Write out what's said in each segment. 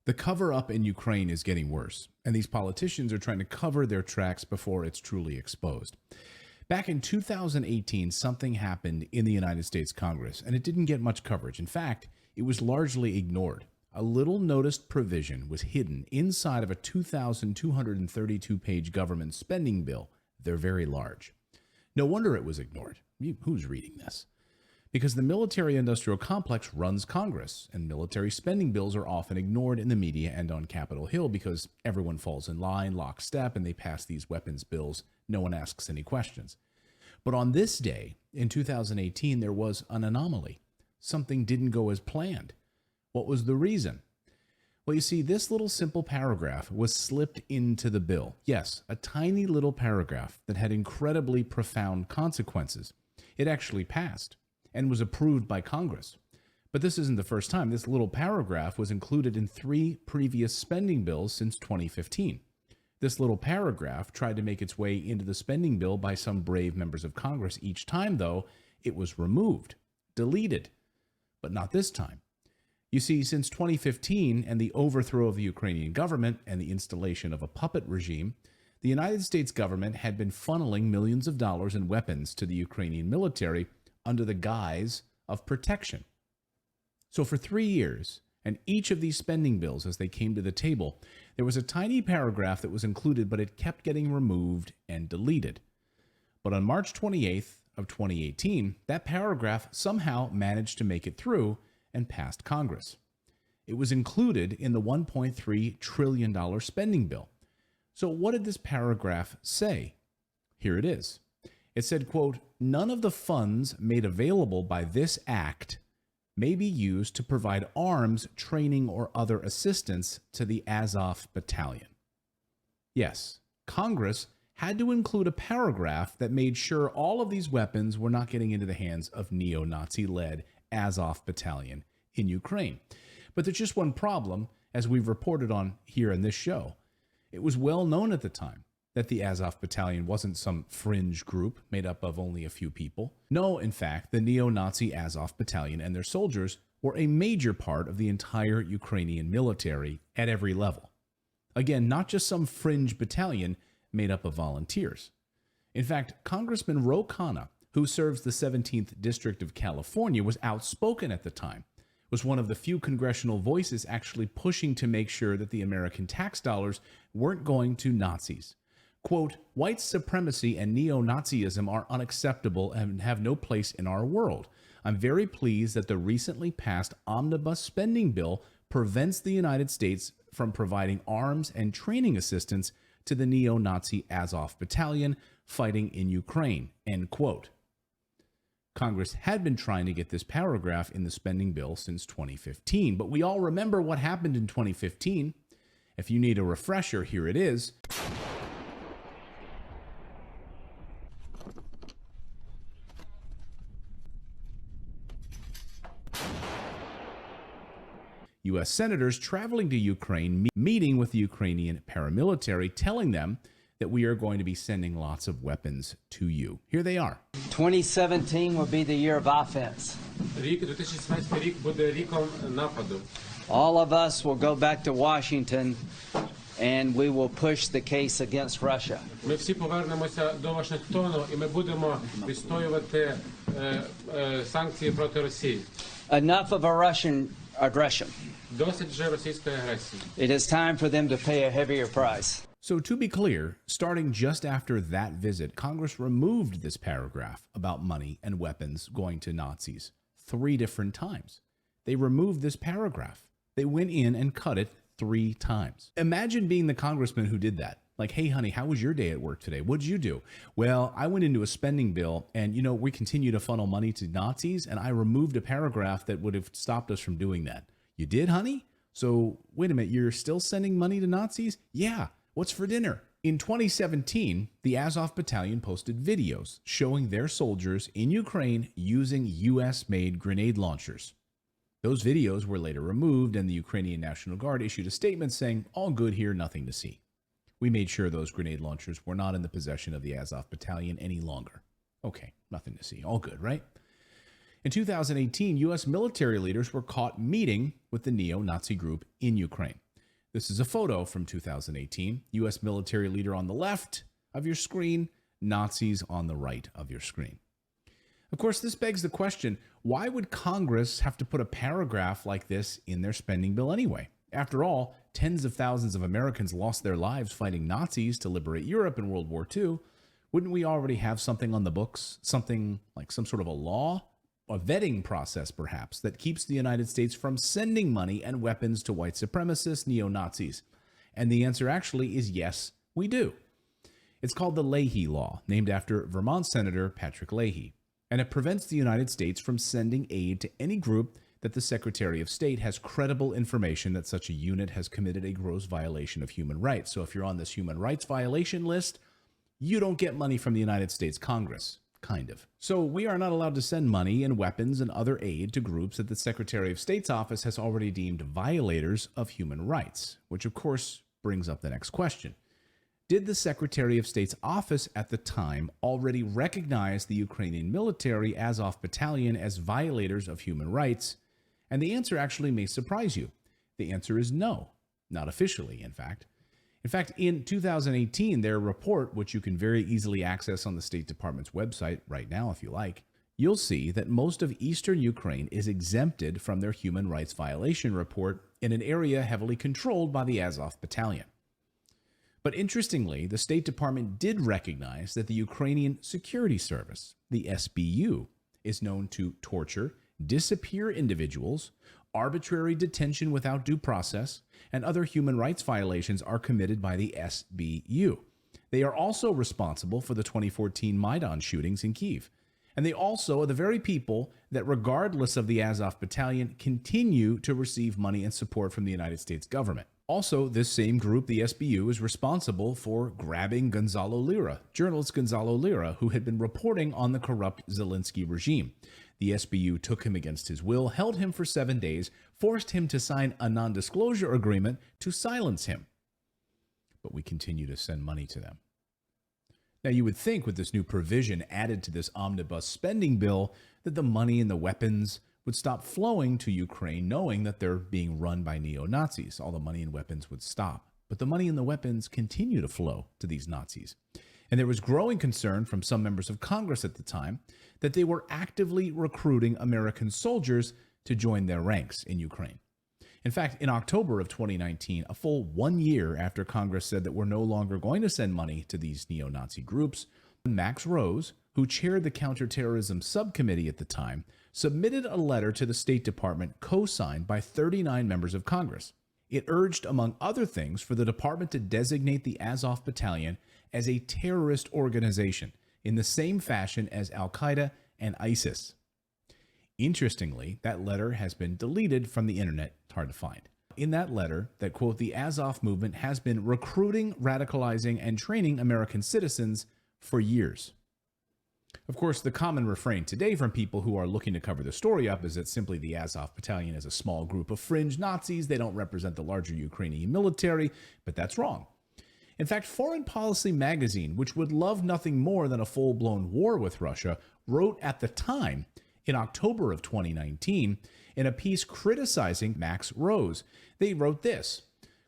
The cover-up in Ukraine is getting worse, and these politicians are trying to cover their tracks before it's truly exposed. Back in 2018, something happened in the United States Congress, and it didn't get much coverage. In fact, it was largely ignored. A little noticed provision was hidden inside of a 2,232-page government spending bill. They're very large. No wonder it was ignored. Who's reading this? Because the military-industrial complex runs Congress, and military spending bills are often ignored in the media and on Capitol Hill because everyone falls in line, lockstep, and they pass these weapons bills. No one asks any questions. But on this day, in 2018, there was an anomaly. Something didn't go as planned. What was the reason? Well, you see, this little simple paragraph was slipped into the bill. Yes, a tiny little paragraph that had incredibly profound consequences. It actually passed and was approved by Congress. But this isn't the first time. This little paragraph was included in 3 previous spending bills since 2015. This little paragraph tried to make its way into the spending bill by some brave members of Congress. Each time, though, it was removed, deleted, but not this time. You see, since 2015 and the overthrow of the Ukrainian government and the installation of a puppet regime, the United States government had been funneling millions of dollars in weapons to the Ukrainian military under the guise of protection. So for 3 years, and each of these spending bills as they came to the table, there was a tiny paragraph that was included, but it kept getting removed and deleted. But on March 28th of 2018, that paragraph somehow managed to make it through and passed Congress. It was included in the $1.3 trillion spending bill. So what did this paragraph say? Here it is. It said, quote, "None of the funds made available by this act may be used to provide arms, training, or other assistance to the Azov battalion." Yes, Congress had to include a paragraph that made sure all of these weapons were not getting into the hands of neo-Nazi-led Azov battalion in Ukraine. But there's just one problem, as we've reported on here in this show. It was well known at the time that the Azov battalion wasn't some fringe group made up of only a few people. No, in fact, the neo-Nazi Azov battalion and their soldiers were a major part of the entire Ukrainian military at every level. Again, not just some fringe battalion made up of volunteers. In fact, Congressman Ro Khanna, who serves the 17th District of California, was outspoken at the time, was one of the few congressional voices actually pushing to make sure that the American tax dollars weren't going to Nazis. Quote, "White supremacy and neo-Nazism are unacceptable and have no place in our world. I'm very pleased that the recently passed omnibus spending bill prevents the United States from providing arms and training assistance to the neo-Nazi Azov battalion fighting in Ukraine," end quote. Congress had been trying to get this paragraph in the spending bill since 2015, but we all remember what happened in 2015. If you need a refresher, here it is. U.S. senators traveling to Ukraine, meeting with the Ukrainian paramilitary, telling them that we are going to be sending lots of weapons to you. Here they are. 2017 will be the year of offense. All of us will go back to Washington and we will push the case against Russia. Ми всі повернемося до Вашингтону і ми будемо відстоювати санкції проти Росії. Enough of a Russian aggression. Досить вже російської агресії. It is time for them to pay a heavier price. So to be clear, starting just after that visit, Congress removed this paragraph about money and weapons going to Nazis 3 different times. They removed this paragraph. They went in and cut it 3 times. Imagine being the congressman who did that. Like, "Hey, honey, how was your day at work today? What'd you do?" "Well, I went into a spending bill and, we continue to funnel money to Nazis and I removed a paragraph that would have stopped us from doing that." "You did, honey? So wait a minute, you're still sending money to Nazis?" "Yeah. What's for dinner?" In 2017, the Azov battalion posted videos showing their soldiers in Ukraine using US-made grenade launchers. Those videos were later removed and the Ukrainian National Guard issued a statement saying, "All good here, nothing to see. We made sure those grenade launchers were not in the possession of the Azov battalion any longer." Okay, nothing to see. All good, right? In 2018, U.S. military leaders were caught meeting with the neo-Nazi group in Ukraine. This is a photo from 2018. U.S. military leader on the left of your screen, Nazis on the right of your screen. Of course, this begs the question, why would Congress have to put a paragraph like this in their spending bill anyway? After all, tens of thousands of Americans lost their lives fighting Nazis to liberate Europe in World War II. Wouldn't we already have something on the books, something like some sort of a law, a vetting process perhaps, that keeps the United States from sending money and weapons to white supremacists, neo-Nazis? And the answer actually is yes, we do. It's called the Leahy Law, named after Vermont Senator Patrick Leahy, and it prevents the United States from sending aid to any group that the Secretary of State has credible information that such a unit has committed a gross violation of human rights. So if you're on this human rights violation list, you don't get money from the United States Congress, kind of. So we are not allowed to send money and weapons and other aid to groups that the Secretary of State's office has already deemed violators of human rights, which of course brings up the next question. Did the Secretary of State's office at the time already recognize the Ukrainian military Azov Battalion as violators of human rights? And the answer actually may surprise you. The answer is no, not officially, in fact. In fact, in 2018, their report, which you can very easily access on the State Department's website right now if you like, you'll see that most of eastern Ukraine is exempted from their human rights violation report in an area heavily controlled by the Azov Battalion. But interestingly, the State Department did recognize that the Ukrainian Security Service, the SBU, is known to torture, disappear individuals, arbitrary detention without due process, and other human rights violations are committed by the SBU. They are also responsible for the 2014 Maidan shootings in Kyiv. And they also are the very people that, regardless of the Azov Battalion, continue to receive money and support from the United States government. Also, this same group, the SBU, is responsible for grabbing Gonzalo Lira, journalist Gonzalo Lira, who had been reporting on the corrupt Zelensky regime. The SBU took him against his will, held him for 7 days, forced him to sign a non-disclosure agreement to silence him. But we continue to send money to them. Now, you would think with this new provision added to this omnibus spending bill that the money and the weapons would stop flowing to Ukraine, knowing that they're being run by neo-Nazis. All the money and weapons would stop. But the money and the weapons continue to flow to these Nazis. And there was growing concern from some members of Congress at the time that they were actively recruiting American soldiers to join their ranks in Ukraine. In fact, in October of 2019, a full 1 year after Congress said that we're no longer going to send money to these neo-Nazi groups, Max Rose, who chaired the counterterrorism subcommittee at the time, submitted a letter to the State Department co-signed by 39 members of Congress. It urged, among other things, for the department to designate the Azov Battalion as a terrorist organization in the same fashion as Al-Qaeda and ISIS. Interestingly, that letter has been deleted from the internet. It's hard to find. In that letter, that, quote, the Azov movement has been recruiting, radicalizing, and training American citizens for years. Of course, the common refrain today from people who are looking to cover the story up is that simply the Azov Battalion is a small group of fringe Nazis. They don't represent the larger Ukrainian military, but that's wrong. In fact, Foreign Policy magazine, which would love nothing more than a full-blown war with Russia, wrote at the time, in October of 2019, in a piece criticizing Max Rose. They wrote this,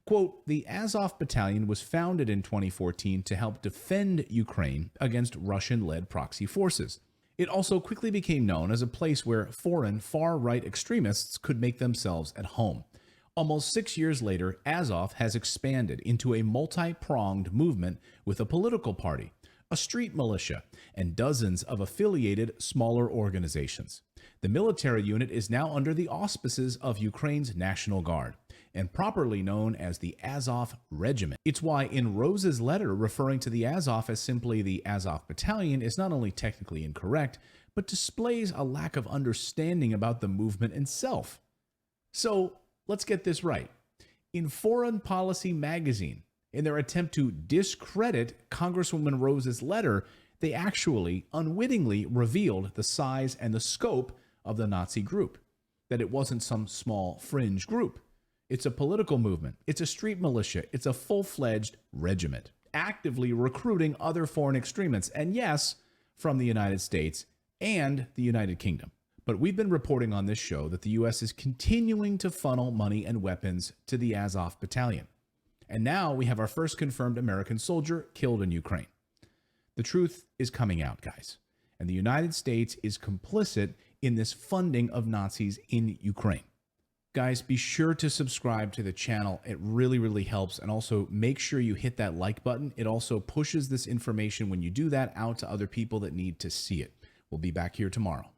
quote, the Azov Battalion was founded in 2014 to help defend Ukraine against Russian-led proxy forces. It also quickly became known as a place where foreign far-right extremists could make themselves at home. Almost 6 years later, Azov has expanded into a multi-pronged movement with a political party, a street militia, and dozens of affiliated smaller organizations. The military unit is now under the auspices of Ukraine's National Guard and properly known as the Azov Regiment. It's why in Rose's letter referring to the Azov as simply the Azov Battalion is not only technically incorrect, but displays a lack of understanding about the movement itself. So let's get this right. In Foreign Policy magazine, in their attempt to discredit Congresswoman Rose's letter, they actually unwittingly revealed the size and the scope of the Nazi group, that it wasn't some small fringe group. It's a political movement. It's a street militia. It's a full-fledged regiment, actively recruiting other foreign extremists, and yes, from the United States and the United Kingdom. But we've been reporting on this show that the U.S. is continuing to funnel money and weapons to the Azov Battalion. And now we have our first confirmed American soldier killed in Ukraine. The truth is coming out, guys. And the United States is complicit in this funding of Nazis in Ukraine. Guys, be sure to subscribe to the channel. It really, really helps. And also make sure you hit that like button. It also pushes this information when you do that out to other people that need to see it. We'll be back here tomorrow.